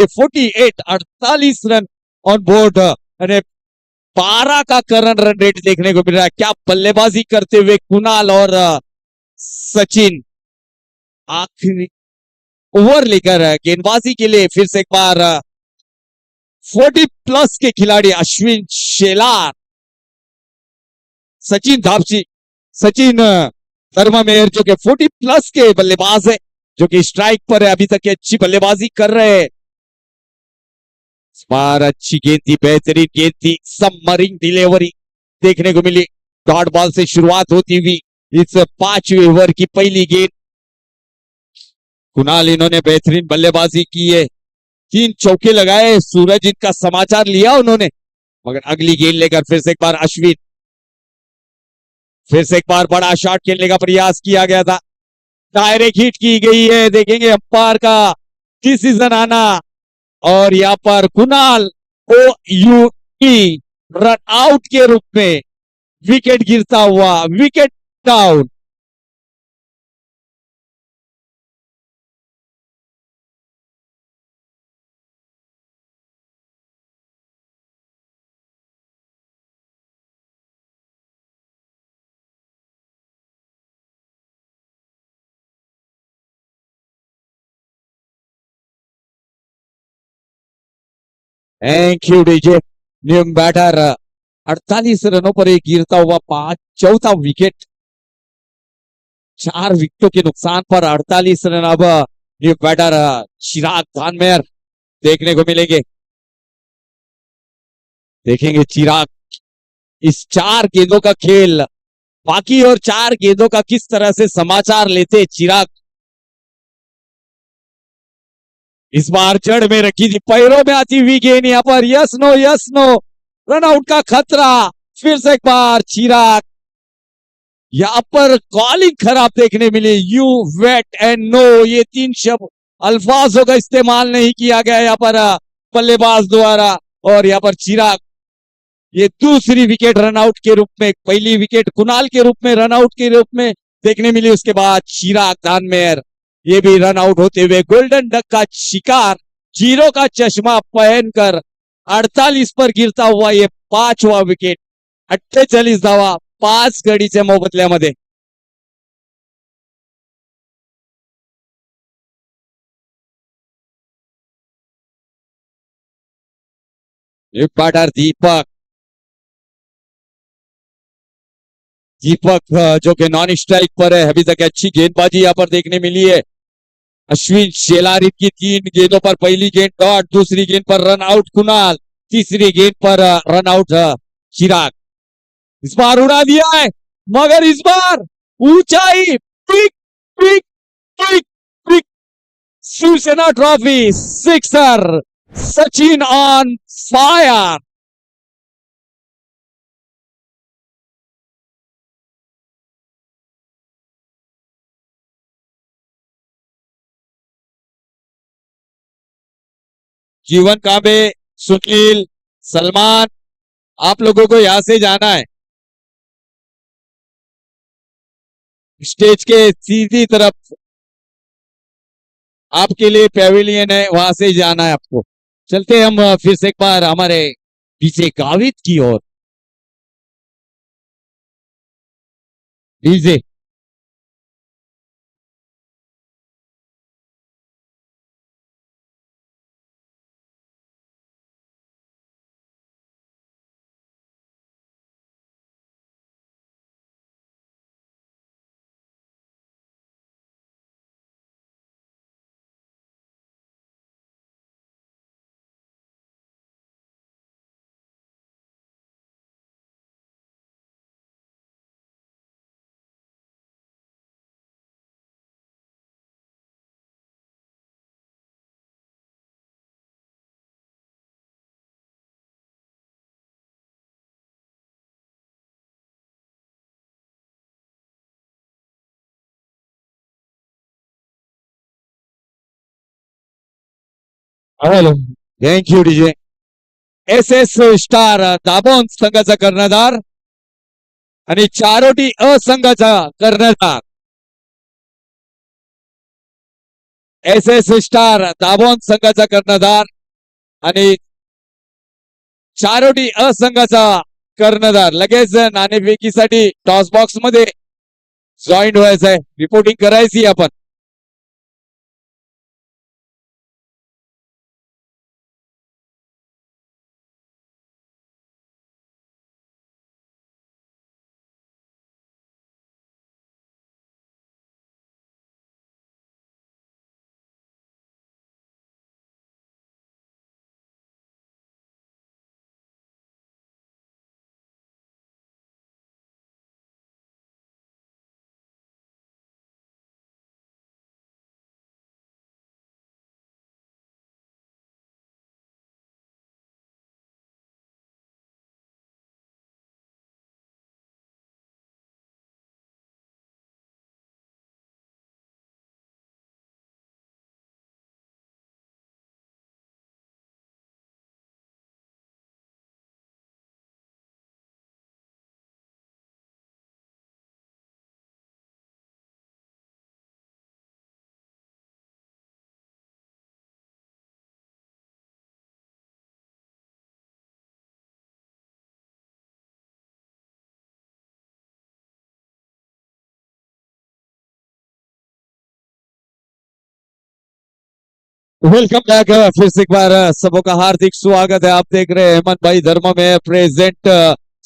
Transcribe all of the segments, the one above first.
48 48 run on board અને 12 का current run rate देखने को मिल रहा है। क्या बल्लेबाजी करते हुए कुणाल और सचिन आखिरी ओवर लेकर गेंदबाजी के लिए फिर से एक बार 40 प्लस के खिलाड़ी अश्विन शेलार, सचिन धापची, सचिन धर्मामेर जो कि 40 प्लस के बल्लेबाज है, जो कि स्ट्राइक पर है, अभी तक अच्छी बल्लेबाजी कर रहे हैं। इस बार अच्छी गेंद थी, बेहतरीन गेंद थी, सबमरीन डिलीवरी देखने को मिली। डॉट बॉल से शुरुआत होती हुई इस 5वें ओवर की पहली गेंद। कुणाल इन्होंने बेहतरीन बल्लेबाजी की है, 3 चौके लगाए। सूरज इनका समाचार लिया उन्होंने, मगर अगली गेंद लेकर फिर से एक बार अश्विन, फिर से एक बार बड़ा शॉट खेलने का प्रयास किया गया था, डायरेक्ट हिट की गई है। देखेंगे अंपायर का डिसीजन आना, और यहां पर कुणाल OUT रन आउट के रूप में विकेट गिरता हुआ, wicket down. Thank you DJ. New batter 48 रनों पर एक गिरता हुआ चौथा विकेट, 4 विकेटों के नुकसान पर 48 रन अब न्यू बैटर चिराग धानमेर देखने को मिलेंगे। देखेंगे चिराग इस 4 गेंदों का खेल, बाकी और 4 गेंदों का किस तरह से समाचार लेते चिराग। इस बार जड़ में रखी थी, पैरों में आती हुई गेंद, यहां पर यस नो रन आउट का खतरा। फिर से एक बार चिराग, यहां पर कॉलिंग खराब देखने मिली। यू वेट एंड नो, ये 3 शब्द अल्फाजों का इस्तेमाल नहीं किया गया यहां पर बल्लेबाज द्वारा। और यहां पर चिराग, ये दूसरी विकेट रन आउट के रूप में, पहली विकेट कुणाल के रूप में रन आउट के रूप में देखने मिली। उसके बाद चिराग धानमेर, ये भी रन आउट होते हुए गोल्डन डक का शिकार, 0 का चश्मा पहनकर 48 पर गिरता हुआ ये 5वां विकेट। 48 धावा 5 गडीच्या मोबदल्यामध्ये। एक बैटर दीपक, जो कि नॉन स्ट्राइक पर है, अभी तक अच्छी गेंदबाजी यहां पर देखने मिली है। अश्विन शेलार की 3 गेंदों पर, पहली गेंद डॉट, दूसरी गेंद पर रन आउट कुणाल, तीसरी गेंद पर रन आउट चिराग। इस बार उड़ा दिया है, मगर इस बार ऊंचाई, peak peak peak peak, Shiv Sena trophy sixer, Sachin on fire. Jeevan Kambe, Sunil, Salman, आप लोगों को यहां से जाना है, स्टेज के सीधी तरफ आपके लिए पेविलियन है, वहां से जाना है आपको। चलते हम फिर से एक बार हमारे पीछे गावित की ओर। DJ hello, thank you DJ. SS star दाबोन संघाचा कर्णधार आणि चारोटी अ संघाचा कर्णधार। एस एस स्टार दाभोण संघाचा कर्णधार आणि चारोटी असंघाचा कर्णधार लगेच नाणेफेकीसाठी टॉस बॉक्स मध्ये जॉईंट व्हायचं आहे, रिपोर्टिंग करायची आपण. वेलकम बैक, फिर से एक बार सबों का हार्दिक स्वागत है. आप देख रहे हैं हेमंत भाई धर्म में प्रेजेंट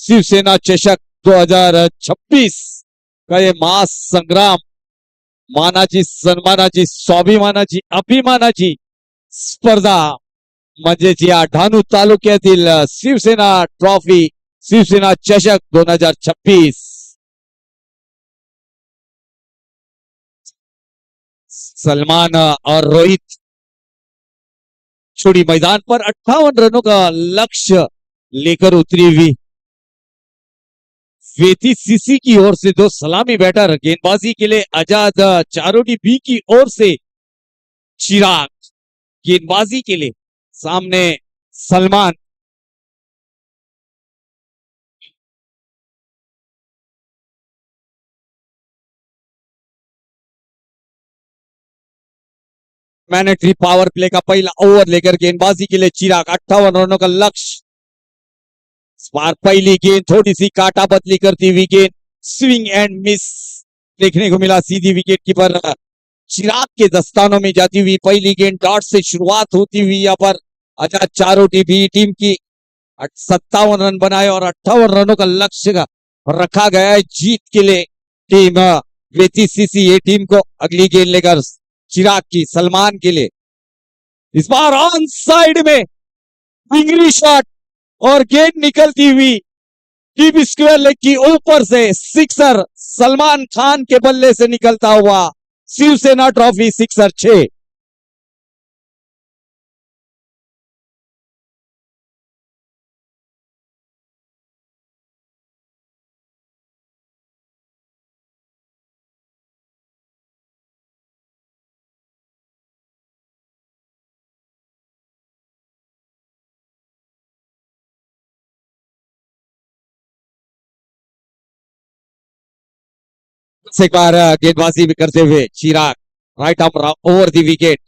शिवसेना चषक 2026 का ये मास संग्राम, मानाची सन्मानाची स्वाभिमानाची अभिमानाची स्पर्धा म्हणजेच या डहाणू तालुक्यातील शिवसेना ट्रॉफी शिवसेना चषक 2026. सलमान और रोहित छोड़ी मैदान पर 58 रनों का लक्ष्य लेकर उतरी हुई वेती सीसी की ओर से दो सलामी बैटर, गेंदबाजी के लिए आजाद चारोटी बी की ओर से चिराग, गेंदबाजी के लिए सामने सलमान. मैनेटरी पावर प्ले का पहला ओवर लेकर गेंदबाजी के लिए चिराग, 58 रनों का लक्ष्य. इस बार पहली गेंद थोड़ी सी काटा बदली करती हुई गेंद, स्विंग एंड मिस देखने को मिला. सीधी विकेट कीपर चिराग के दस्तानों में जाती हुई पहली गेंद डॉट से शुरुआत होती हुई यहाँ पर आजाद चारोटी भी टीम की 57 रन बनाए और 58 रनों का लक्ष्य का रखा गया है जीत के लिए. टीम वेती सीसी ये टीम को अगली गेंद लेकर चिराग की सलमान के लिए. इस बार ऑन साइड में फिंगरी शॉट और गेंद निकलती हुई डीप स्क्वायर लेग की ऊपर से सिक्सर, सलमान खान के बल्ले से निकलता हुआ शिवसेना ट्रॉफी सिक्सर 6. एक बार गेंदबाजी भी करते हुए Chirag, right arm over the wicket.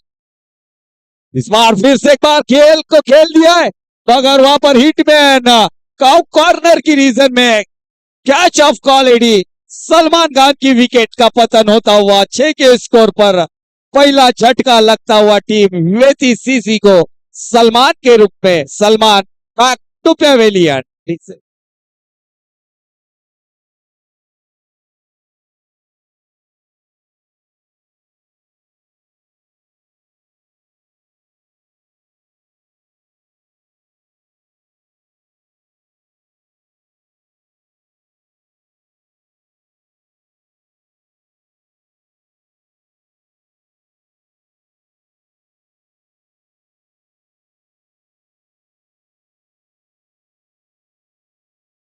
इस बार फिर से एक बार खेल को खेल दिया है मगर वहां पर हिटमैन कॉर्नर की रीजन में कैच ऑफ कॉल एडी. सलमान खान की विकेट का पतन होता हुआ 6 के स्कोर पर पहला झटका लगता हुआ टीम वेती सीसी को सलमान के रूप में. Salman back to pavilion.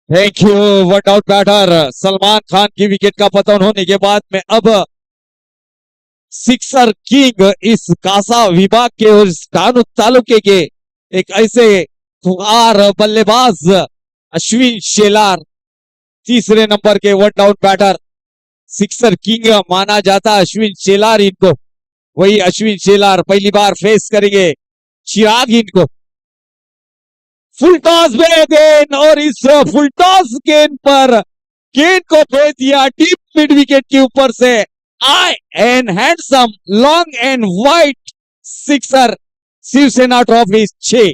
Thank you. वट आउट बैटर सलमान खान की विकेट का पतन होने के बाद में अब सिक्सर किंग इस कासा विभाग के और डहाणू तालुके के एक ऐसे खुगार बल्लेबाज अश्विन शेलार, तीसरे नंबर के one down batter, sixer king माना जाता अश्विन शेलार इनको. वही अश्विन शेलार पहली बार फेस करेंगे चिराग इनको। फुल टॉस में गेंद और इस फुल टॉस गेंद पर गेंद को भेज दिया डीप मिड विकेट के ऊपर से high and handsome long and wide sixer. Shivsena trophy 6।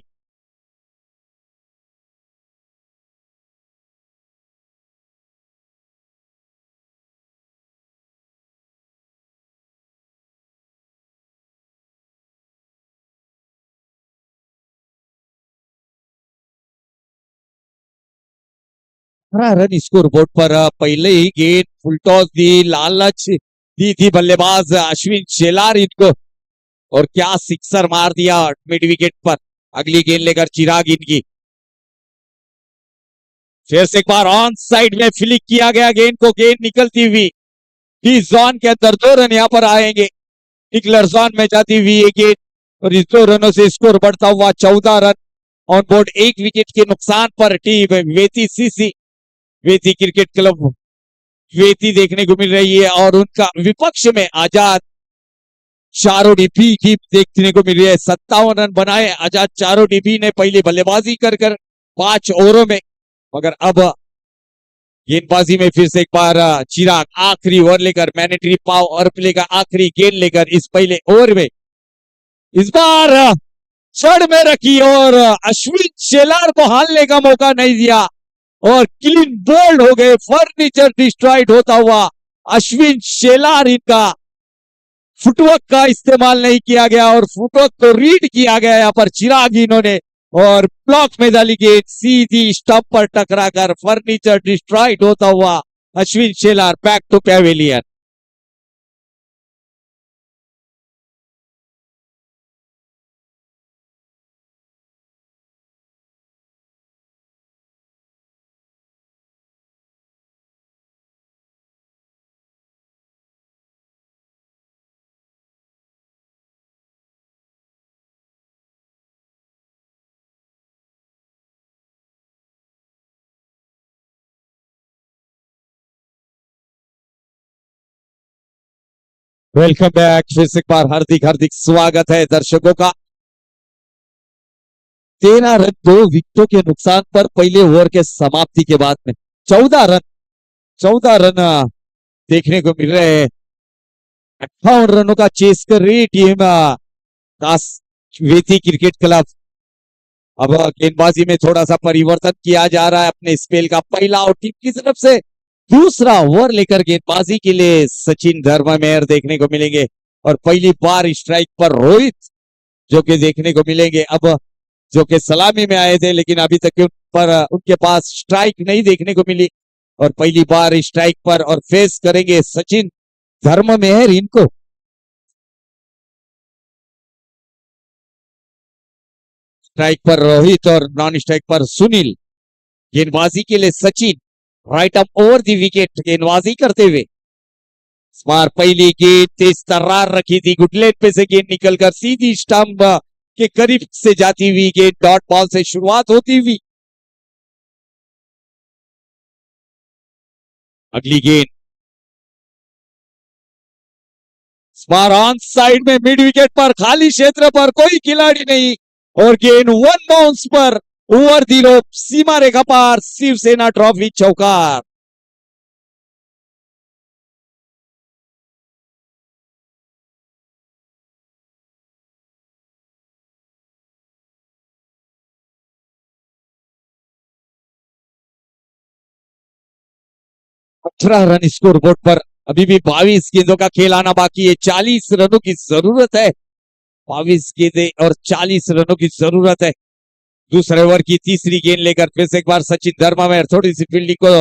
Run scoreboard पर पहले ही गेंद फुल टॉस दी, लालच दी थी बल्लेबाज अश्विन शेलार इनको और क्या सिक्सर मार दिया मिड विकेट पर। अगली गेंद लेकर चिराग इनकी। फिर से एक बार ऑन साइड में फ्लिक किया गया गेंद को, गेंद निकलती हुई इस जोन के अंदर 2 रन यहां पर आएंगे। निकलर जोन में जाती हुई ये गेंद और इस 2 रनों से स्कोर बढ़ता हुआ 14 रन ऑन बोर्ड। 1 विकेट के नुकसान पर टीम वेती सीसी वेती क्रिकेट क्लब वेती देखने को मिल रही है और उनका विपक्ष में आजाद चारों डीपी की देखने को मिल रही है। 57 रन बनाए आजाद चारों डीपी ने पहले बल्लेबाजी कर 5 ओवरों में, मगर अब गेंदबाजी में फिर से एक बार चिराग आखिरी ओवर लेकर मैंडेटरी पावर प्ले का आखिरी गेंद लेकर इस पहले ओवर में इस बार जड़ में रखी और अश्विन शेलार को हारने का मौका नहीं दिया और क्लीन बोल्ड हो गए। फर्नीचर डिस्ट्रॉयड होता हुआ अश्विन शेलार, इनका फुटवर्क का इस्तेमाल नहीं किया गया और फुटवर्क को रीड किया गया यहाँ पर चिराग इन्होंने और ब्लॉक में डाली गेंद सीधी स्टंप पर टकराकर फर्नीचर डिस्ट्रॉयड होता हुआ Ashwin Shelar back to pavilion. Welcome back. फिर से एक बार हार्दिक हार्दिक स्वागत है दर्शकों का। 13 रन 2 विकेटों के नुकसान पर पहले ओवर के समाप्ति के बाद में 14 रन देखने को मिल रहे हैं। 58 रनों का चेस कर रही टीम वेती क्रिकेट क्लब। अब गेंदबाजी में थोड़ा सा परिवर्तन किया जा रहा है अपने स्पेल का। पहला आउट टीम की तरफ से, दूसरा ओवर लेकर गेंदबाजी के लिए सचिन धर्ममेयर देखने को मिलेंगे और पहली बार स्ट्राइक पर रोहित जो कि देखने को मिलेंगे। अब जो कि सलामी में आए थे लेकिन अभी तक पर उनके पास स्ट्राइक नहीं देखने को मिली और पहली बार स्ट्राइक पर और फेस करेंगे सचिन धर्ममेयर इनको। स्ट्राइक पर रोहित और नॉन स्ट्राइक पर सुनील। गेंदबाजी के लिए सचिन राइट अप ओवर दी विकेट गेंदबाजी करते हुए। इस बार पहली गेंद तेज तर्रार रखी थी, गुडलेट पे से गेंद निकलकर सीधी स्टंप के करीब से जाती हुई गेंद डॉट बॉल से शुरुआत होती हुई। अगली गेंद इस बार ऑन साइड में मिड विकेट पर खाली क्षेत्र पर कोई खिलाड़ी नहीं और गेंद 1 बाउंस पर ओवर दी रोप सीमा रेखा पार। शिवसेना ट्रॉफी चौकार। अठारह रन स्कोर बोर्ड पर अभी भी 22 गेंदों का खेल आना बाकी है। 40 रनों की जरूरत है। 22 गेंदें और 40 रनों की जरूरत है। दूसरे ओवर की तीसरी गेंद लेकर फिर से एक बार सचिन धर्मामेर थोड़ी सी फील्डिंग को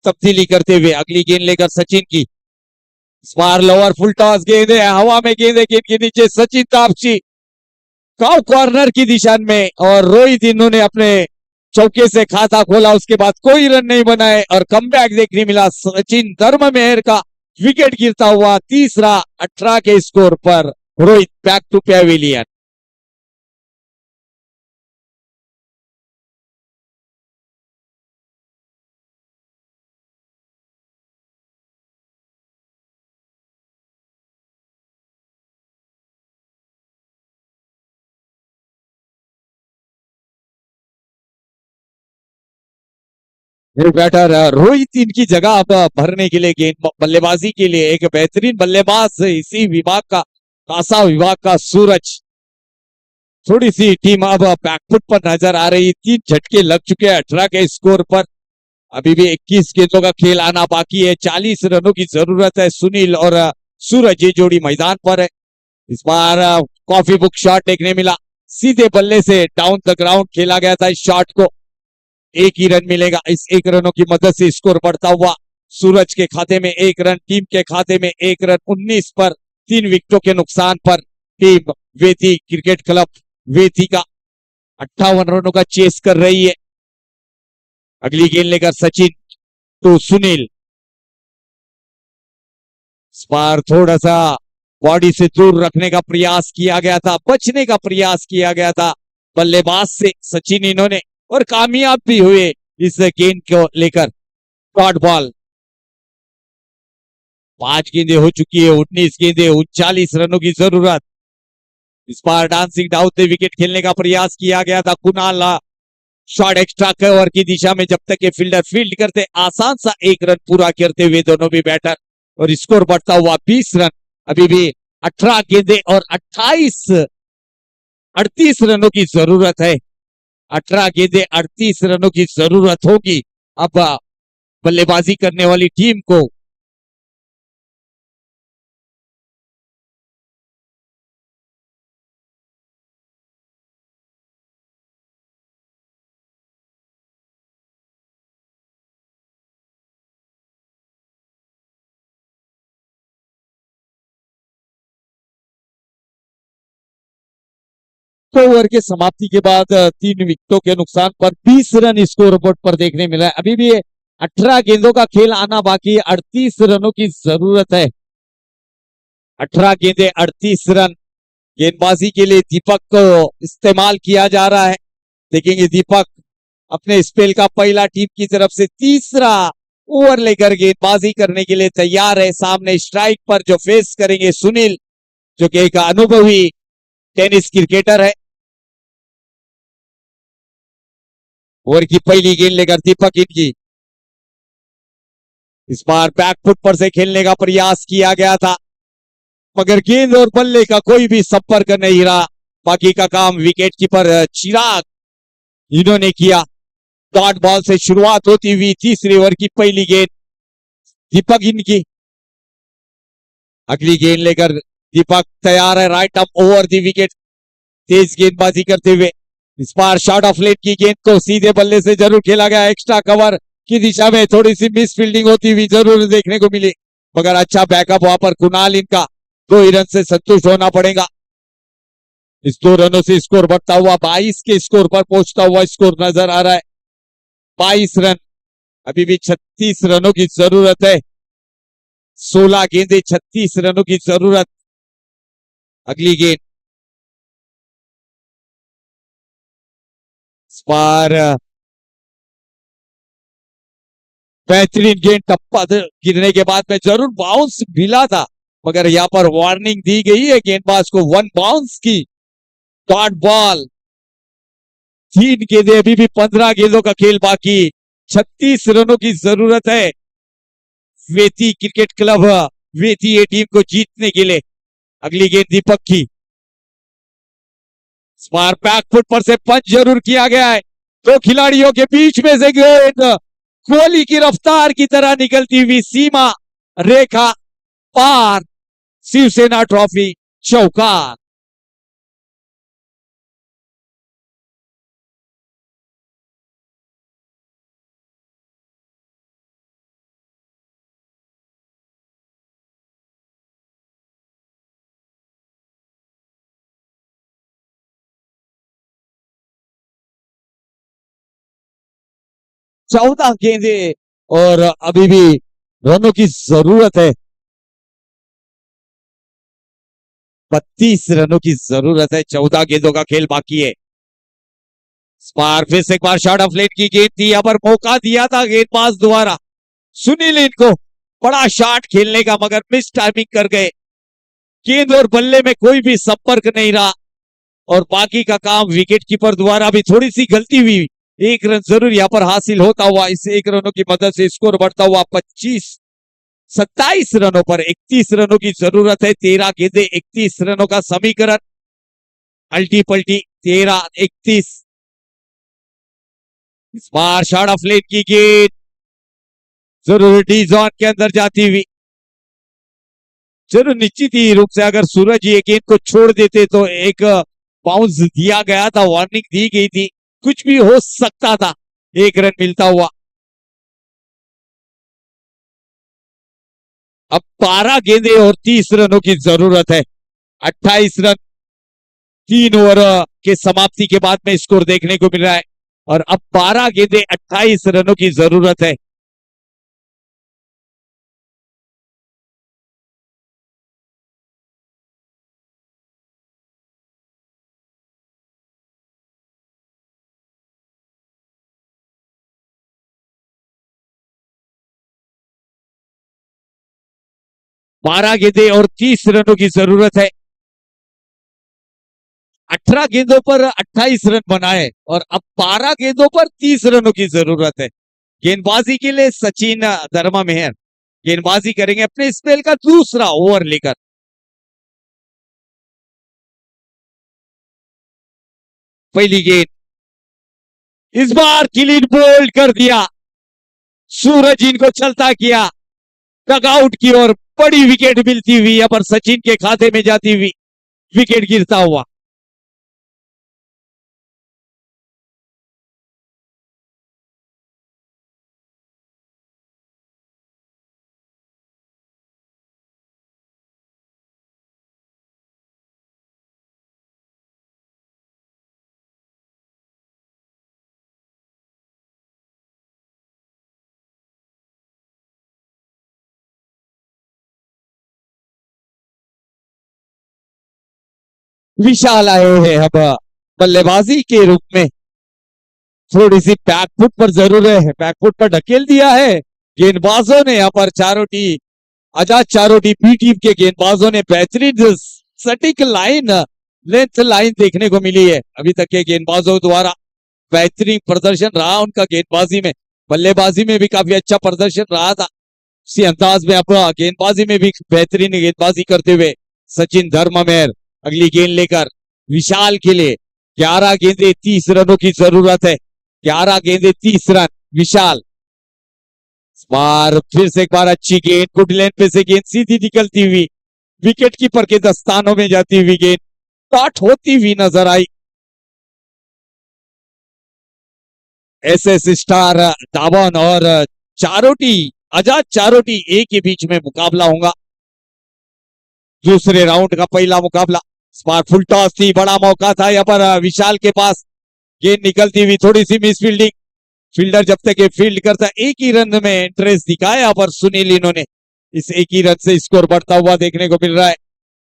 तब्दीली करते हुए अगली गेंद लेकर सचिन की। इस बार लोअर फुल टॉस गेंद है, हवा में गेंद है, गेंद के नीचे सचिन तापसी काउ कॉर्नर की दिशा में और रोहित इन्होंने अपने चौके से खाता खोला। उसके बाद कोई रन नहीं बनाए और कमबैक देखने मिला सचिन धर्ममेयर का। विकेट गिरता हुआ तीसरा 18 के स्कोर पर रोहित बैक टू पैवेलियन। एक बैटर रोहित इनकी जगह अब भरने के लिए गेंद बल्लेबाजी के लिए एक बेहतरीन बल्लेबाज इसी विभाग का तासा विभाग का सूरज। थोड़ी सी टीम अब बैकफुट पर नजर आ रही। 3 झटके लग चुके हैं 18 के स्कोर पर। अभी भी 21 गेंदों का खेल आना बाकी है। 40 रनों की जरूरत है। सुनील और सूरज ये जोड़ी मैदान पर है। इस बार कॉफी बुक शॉट देखने मिला। सीधे बल्ले से डाउन द ग्राउंड खेला गया था। इस शॉट को 1 ही रन मिलेगा। इस 1 रनों की मदद से स्कोर बढ़ता हुआ सूरज के खाते में 1 रन, टीम के खाते में 1 रन। 19 पर 3 विकेटों के नुकसान पर टीम वेती क्रिकेट क्लब वेती का 58 रनों का चेस कर रही है। अगली गेंद लेकर सचिन तो सुनील। इस बार थोड़ा सा बॉडी से दूर रखने का प्रयास किया गया था, बचने का प्रयास किया गया था बल्लेबाज से सचिन इन्होंने, और कामयाब भी हुए इस गेंद को लेकर। डॉट बॉल 5 गेंदें हो चुकी है। 19 गेंदें 39 रनों की जरूरत। इस बार डांसिंग डाउन से विकेट खेलने का प्रयास किया गया था। कुणाल शॉट एक्स्ट्रा कवर की दिशा में जब तक ये फील्डर फील्ड करते, आसान सा 1 रन पूरा करते हुए दोनों भी बैटर, और स्कोर बढ़ता हुआ 20 रन। अभी भी 18 गेंदें और 38 रनों की जरूरत है। 18 गेंदें 38 रनों की जरूरत होगी अब बल्लेबाजी करने वाली टीम को। ओवर के समाप्ति के बाद 3 विकेटों के नुकसान पर 20 रन स्कोर बोर्ड पर देखने मिला है। अभी भी 18 गेंदों का खेल आना बाकी है। 38 रनों की जरूरत है। 18 गेंदें 38 रन। गेंदबाजी के लिए दीपक को इस्तेमाल किया जा रहा है। देखेंगे दीपक अपने स्पेल का पहला टीम की तरफ से तीसरा ओवर लेकर गेंदबाजी करने के लिए तैयार है। सामने स्ट्राइक पर जो फेस करेंगे सुनील, जो कि एक अनुभवी टेनिस क्रिकेटर है। ओवर की पहली गेंद लेकर दीपक इनकी। इस बार बैकफुट पर से खेलने का प्रयास किया गया था, मगर गेंद और बल्ले का कोई भी संपर्क नहीं रहा। बाकी का काम विकेट कीपर चिराग इन्होंने किया। डॉट बॉल से शुरुआत होती हुई तीसरे ओवर की पहली गेंद दीपक इनकी। अगली गेंद लेकर दीपक तैयार है। राइट अप ओवर दी विकेट, तेज गेंदबाजी करते हुए। इस बार शॉट ऑफ लेट की गेंद को सीधे बल्ले से जरूर खेला गया। एक्स्ट्रा कवर की दिशा में थोड़ी सी मिस फील्डिंग होती हुई जरूर देखने को मिली, मगर अच्छा बैकअप वहां पर कुणाल इनका। 2 ही रन से संतुष्ट होना पड़ेगा। इस 2 रनों से स्कोर बढ़ता हुआ 22 के स्कोर पर पहुंचता हुआ स्कोर नजर आ रहा है। 22 रन। अभी भी 36 रनों की जरूरत है। 16 गेंदे 36 रनों की जरूरत। अगली गेंद इस बार बेहतरीन गेंद, टप्पा गिरने के बाद में जरूर बाउंस मिला था, मगर यहां पर वार्निंग दी गई है गेंदबाज को 1 बाउंस की। डॉट बॉल 3 गेंदें, अभी भी 15 गेंदों का खेल बाकी। 36 रनों की जरूरत है वेती क्रिकेट क्लब वेती ये टीम को जीतने के लिए। अगली गेंद दीपक की। इस बार बैकफुट पर से पंच जरूर किया गया है। 2 खिलाड़ियों के बीच में से गेंद कोहली की रफ्तार की तरह निकलती हुई सीमा रेखा पार। शिवसेना ट्रॉफी चौकार। चौदह गेंदे और अभी भी रनों की जरूरत है। 32 रनों की जरूरत है। 14 गेंदों का खेल बाकी है। इस बार फिर से एक बार शॉट ऑफ लेट की गेंद थी, यहाँ पर मौका दिया था गेंदबाज द्वारा सुनील इनको बड़ा शॉट खेलने का, मगर मिस टाइमिंग कर गए। गेंद और बल्ले में कोई भी संपर्क नहीं रहा, और बाकी का काम विकेट कीपर द्वारा भी थोड़ी सी गलती हुई एक रन जरूर यहाँ पर हासिल होता हुआ, इस एक रनों की मदद से स्कोर बढ़ता हुआ 27 रनों पर। 31 रनों की जरूरत है। 13 गेंदे 31 रनों का समीकरण। अल्टी पल्टी 13-31। इस बार शॉर्ट ऑफ लेन की गेंद जरूर डी जोन के अंदर जाती हुई। जरूर निश्चित ही रूप से अगर सूरज ये गेंद को छोड़ देते तो एक बाउंस दिया गया था, वार्निंग दी गई थी, कुछ भी हो सकता था। एक रन मिलता हुआ। अब 12 गेंदे और 30 रनों की जरूरत है। 28 रन 3 ओवर के समाप्ति के बाद में स्कोर देखने को मिल रहा है और अब 12 गेंदे 28 रनों की जरूरत है। बारह गेंदे और 30 रनों की जरूरत है। 18 गेंदों पर 28 रन बनाए और अब 12 गेंदों पर 30 रनों की जरूरत है। गेंदबाजी के लिए सचिन धर्मा मेहर गेंदबाजी करेंगे अपने स्पेल का दूसरा ओवर लेकर। पहली गेंद इस बार क्लीन बोल्ड कर दिया। सूरज इनको चलता किया डगआउट की ओर। बड़ी विकेट मिलती हुई यहाँ पर सचिन के खाते में जाती हुई विकेट गिरता हुआ। विशाल आए हैं अब बल्लेबाजी के रूप में। थोड़ी सी बैकफुट पर जरूर है, बैकफुट पर ढकेल दिया है गेंदबाजों ने। यहाँ पर चारों टीम आजाद चारों टीम बी टीम के गेंदबाजों ने बेहतरीन सटीक लाइन लेंथ लाइन देखने को मिली है। अभी तक के गेंदबाजों द्वारा बेहतरीन प्रदर्शन रहा उनका गेंदबाजी में। बल्लेबाजी में भी काफी अच्छा प्रदर्शन रहा था। उसी अंदाज में अपना गेंदबाजी में भी बेहतरीन गेंदबाजी करते हुए सचिन धर्ममेर अगली गेंद लेकर विशाल के लिए। 11 गेंदे 30 रनों की जरूरत है। 11 गेंदे 30 रन। विशाल इस बार फिर से एक बार अच्छी गेंद गुड लेंथ पे से गेंद सीधी निकलती हुई विकेट कीपर के दस्तानों में जाती हुई गेंद काट होती हुई नजर आई। एसएस स्टार दावन और चारोटी आजाद चारोटी ए के बीच में मुकाबला होगा। दूसरे राउंड का पहला मुकाबला। इस बार फुल टॉस थी, बड़ा मौका था यहाँ पर विशाल के पास। गेंद निकलती हुई, थोड़ी सी मिस फील्डिंग। फील्डर जब तक ये फील्ड करता एक ही रन में इंटरेस्ट दिखाया पर सुनील इन्होंने इस एक ही रन से स्कोर बढ़ता हुआ देखने को मिल रहा है।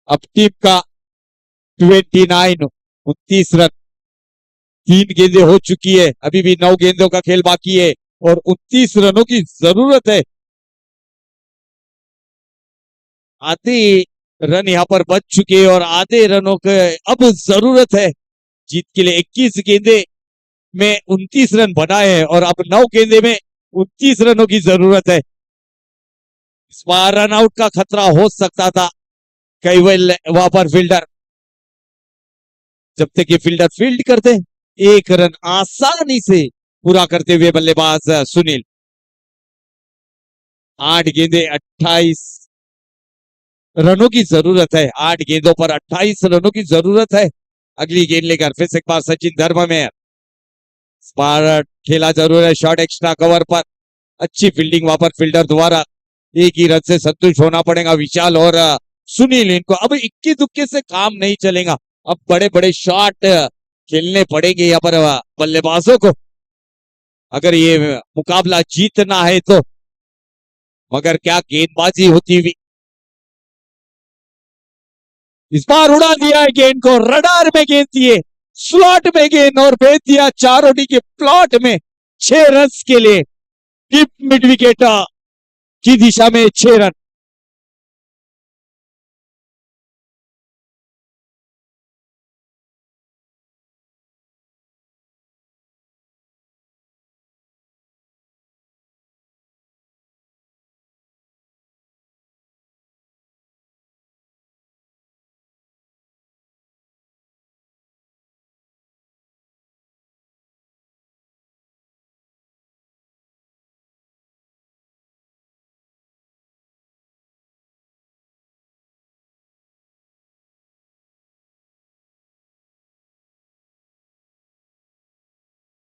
अब टीम का 29 रन। 3 गेंदें हो चुकी है, अभी भी 9 गेंदों का खेल बाकी है और 29 रनों की जरूरत है। आधे रन यहाँ पर बच चुके हैं और आधे रनों के अब जरूरत है जीत के लिए। 21 गेंदे में 29 रन बनाए हैं और अब 9 गेंदे में 29 रनों की जरूरत है। इस बार रन आउट का खतरा हो सकता था। कई वहां पर फील्डर जब तक ये फील्डर फील्ड करते एक रन आसानी से पूरा करते हुए बल्लेबाज सुनील। 8 गेंदे 28 रनों की जरूरत है। 8 गेंदों पर 28 रनों की जरूरत है। अगली गेंद लेकर फिर से एक बार सचिन धर्म में इस बार खेला जरूर है शॉट एक्स्ट्रा कवर पर। अच्छी फील्डिंग वहां पर फील्डर द्वारा। एक ही रन से संतुष्ट होना पड़ेगा विशाल और सुनील। इनको अब इक्की दुक्के से काम नहीं चलेगा, अब बड़े बड़े शॉट खेलने पड़ेंगे यहाँ पर बल्लेबाजों को अगर ये मुकाबला जीतना है तो। मगर क्या गेंदबाजी होती हुई। इस बार उड़ा दिया है गेंद को, रडार में गेंद दिए, स्लॉट में गेंद और भेज दिया चारोटी के प्लॉट में 6 रन के लिए। डीप मिड विकेट की दिशा में 6 रन।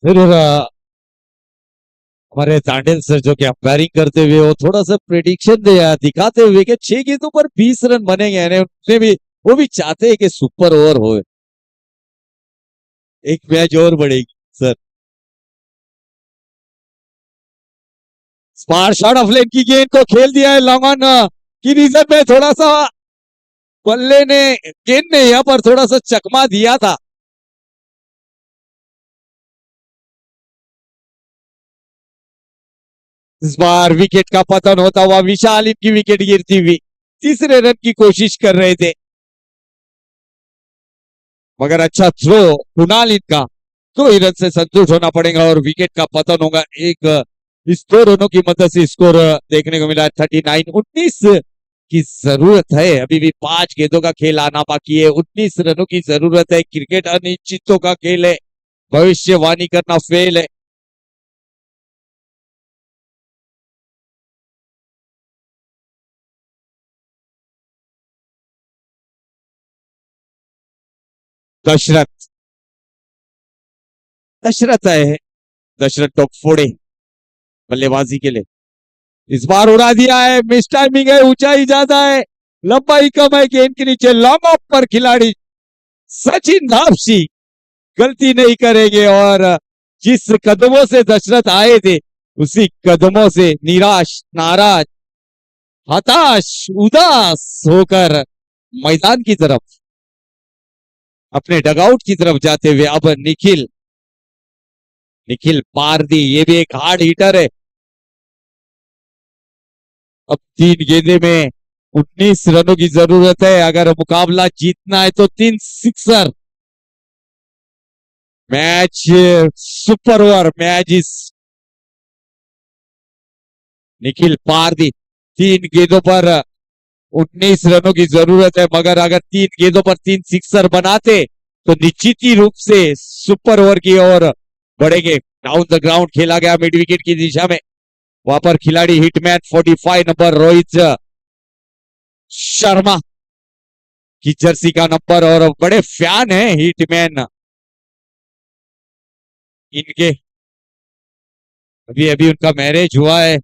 फिर हमारे तांडेल सर जो कि अंपायरिंग करते हुए वो थोड़ा सा प्रेडिक्शन दिखाते हुए कि 6 गेंदों पर 20 रन बनेंगे, यानी उनसे भी वो भी चाहते हैं कि सुपर ओवर हो, एक मैच और बढ़ेगी sir. Smart shot of leg की गेंद को खेल दिया है लॉन्ग ऑन की रीजन में, थोड़ा सा बल्ले ने गेंद ने यहां पर थोड़ा सा चकमा दिया था। इस बार विकेट का पतन होता हुआ विशाल इनकी विकेट गिरती हुई, तीसरे रन की कोशिश कर रहे थे मगर अच्छा थ्रो कुणाल इनका, तो ही रन से संतुष्ट होना पड़ेगा और विकेट का पतन होगा। एक इस 2 रनों की मदद से स्कोर देखने को मिला है 39-19 की जरूरत है। अभी भी 5 गेंदों का खेल आना बाकी है, 19 रनों की जरूरत है। क्रिकेट अनिश्चितों का खेल है, भविष्यवाणी करना फेल है। दशरथ दशरथ है, दशरथ टोकफोड़े बल्लेबाजी के लिए इस बार उड़ा दिया है, मिस टाइमिंग है, ऊंचाई ज्यादा है, लंबाई कम है, गेंद के नीचे लॉन्ग ऑफ पर खिलाड़ी सचिन धापसी गलती नहीं करेंगे और जिस कदमों से दशरथ आए थे उसी कदमों से निराश, नाराज, हताश, उदास होकर मैदान की तरफ, अपने डगआउट की तरफ जाते हुए अब निखिल निखिल पारदी, ये भी एक हार्ड हिटर है। अब 3 गेंदे में 19 रनों की जरूरत है, अगर मुकाबला जीतना है तो 3 sixer. Match super over, match इस निखिल पारदी 3 गेंदों पर 19 रनों की जरूरत है, मगर अगर 3 गेंदों पर 3 सिक्सर बनाते तो निश्चित ही रूप से सुपर ओवर की ओर बढ़ेंगे। डाउन द ग्राउंड खेला गया मिड विकेट की दिशा में, वहां पर खिलाड़ी हिटमैन 45 नंबर रोहित शर्मा की जर्सी का नंबर, और बड़े फैन हैं हिटमैन इनके, अभी अभी उनका मैरिज हुआ है।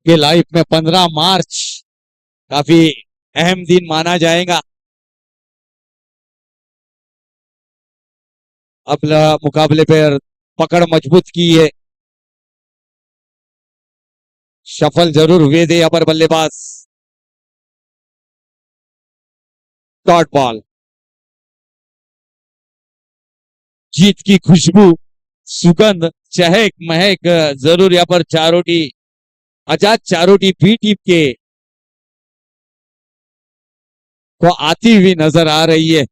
के लाइफ में 15 मार्च काफी अहम दिन माना जाएगा। अब मुकाबले पर पकड़ मजबूत की है, सफल जरूर हुए थे यहाँ पर बल्लेबाज। डॉट बॉल, जीत की खुशबू, सुगंध, चहक महक जरूर यहाँ पर चारोटी, आजाद चारोटी बी टीम के को आती हुई नजर आ रही है।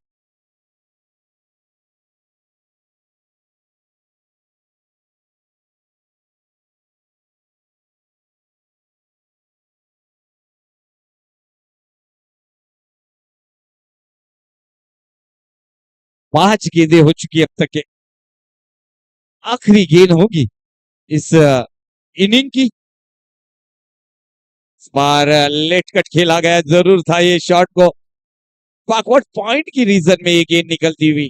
पांच गेंदें हो चुकी अब तक के, आखिरी गेंद होगी इस इनिंग की। इस बार लेट कट खेला गया, जरूर था ये शॉट को बैकवर्ड पॉइंट की रीजन में ये गेंद निकलती हुई।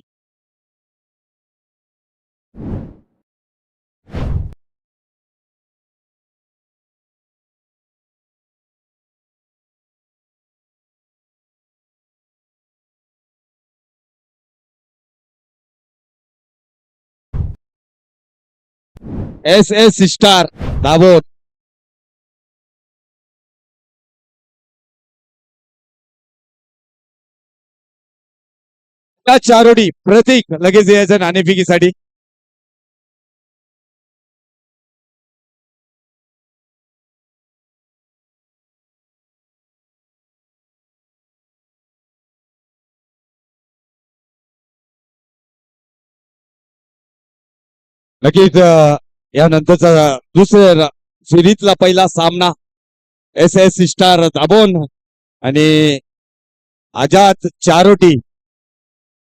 एस एस स्टार दावोद, चारोडी प्रतीक लगेच यायचं नाणेफेकीसाठी। नक्कीच यानंतरचा दुसऱ्या फेरीतला पहिला सामना एस एस स्टार दाबोन आणि आजाद चारोटी